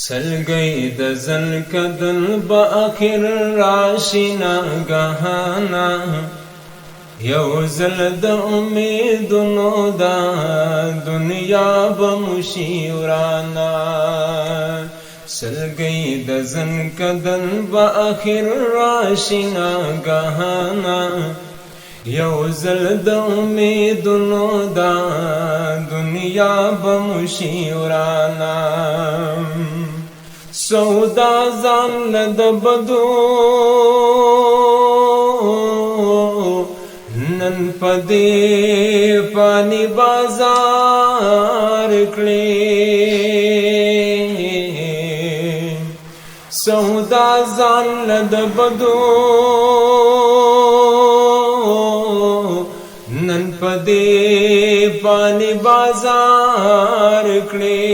سلگئی د زل کدل با اخر راشی ناگهانا یو زل د امیدونو دا دنیا بمشی ورانا سلگئی د زل کدل با اخر راشی ناگهانا یو زل د امیدونو دا دنیا بمشی ورانا سودا ځان لد بدو نن پدې پانی بازار کړې سودا ځان لد بدو نن پدې پانی بازار کړې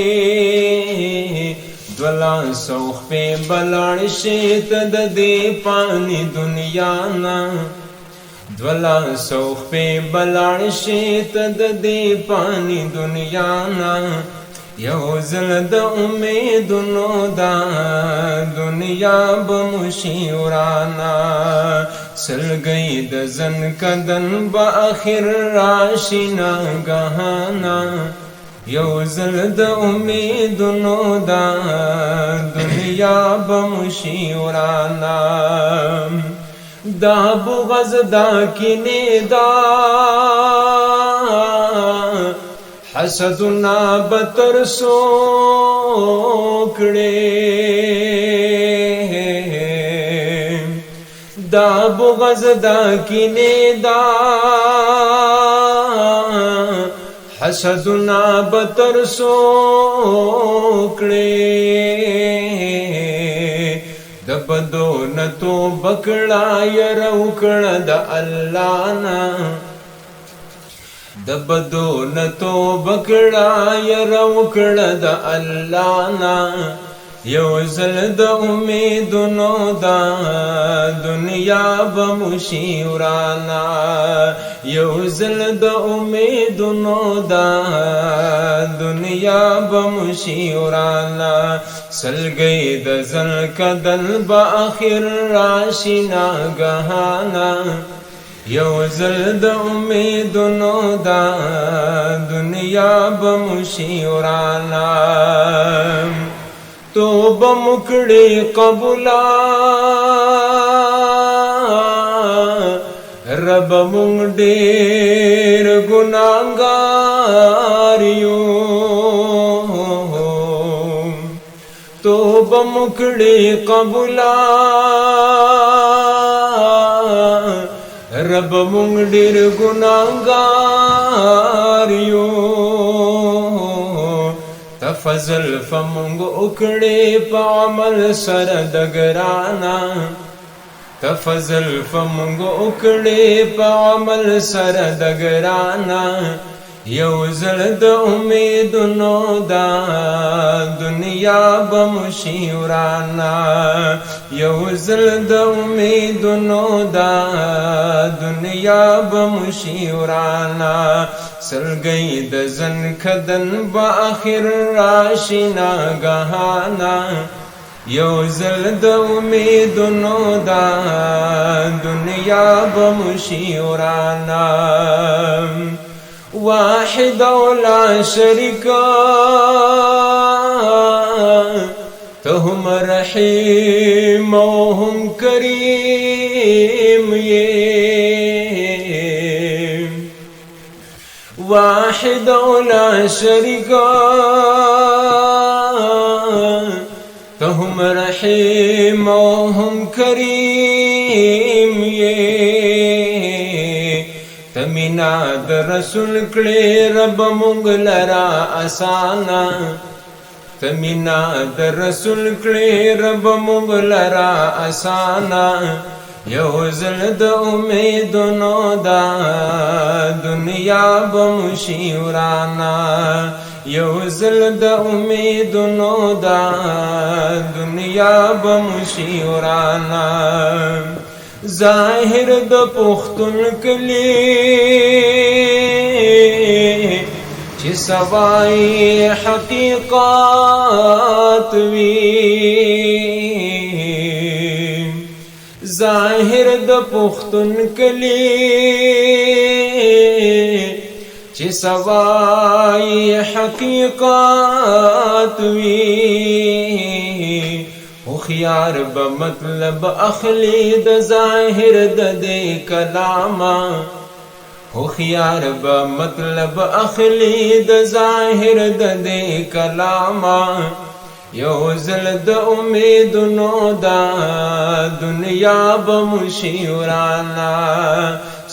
دولا سوخ پہ بلاڑ شیت دے پانی دنیا نا دولا سوخ پہ بلاڑ شیت دے پانی دنیا نا یو زلد امیدنو دا دنیا بمشی ورانا سلگئی د زن کدن با آخر راشی ناگہانا یو زل د امیدونو دا دنیا بمشی ورانا دا بغض دا کینه دا حسدنا بتر سو کړي دا بغض دا کینه دا حسدنا بتر سو کړي د بدو نتو بکړه ير وکړه د الله نا د بدو نتو بکړه ير وکړه د الله نا یو زل د امیدونو دا دنیا بمشی ورانا یو زل د امیدونو دا دنیا بمشی ورانا سلگئی د زل کدل با آخر راشی ناگہانا یو زل د امیدونو دا دنیا بمشی ورانا توبه مکړې قبولا رب مونږ ډېر ګناهګار یو توبه مکړې قبولا رب مونږ ډېر ګناهګار یو فضل فمونگ اکڑے پا عمل سر دگرانا تفضل فمونگ اکڑے پا عمل سر دگرانا یو زلد امیدنو دا دنیا بمشی ورانا یو زلد امیدنو دا دنیا بمشی ورانا سلگئی د زن کدن با آخر راشی ناگہانا یو زلد امیدنو دا دنیا بمشی ورانا واحد لا شرکا تہم رحیم و ہم کریم یہ واحد لا شرکا تہم رحیم و ہم کریم یہ تمینا د رسول کړي رب مونږ لرا اسانا تمینا د رسول کړي رب مونږ لرا اسانا یو زل د امیدونو دا دنیا بمشی ورانا یو زل د امیدونو دا دنیا بمشی ورانا ظاهر د پختون کلی چې سوای حقیقت وی ظاهر د پښتون کلی چې سوای حقیقت وی خيار بمطلب اخلي د ظاهر د دې کلاما خيار بمطلب اخلي د ظاهر د دې کلاما یو زل د امید نو دا دنیا بمشي ورانا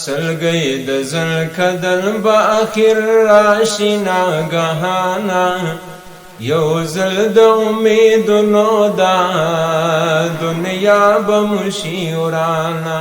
سلګي د زل کدل با اخر راشي ناګهانا یو زل د امید نو دا دنیا بمشي ورانا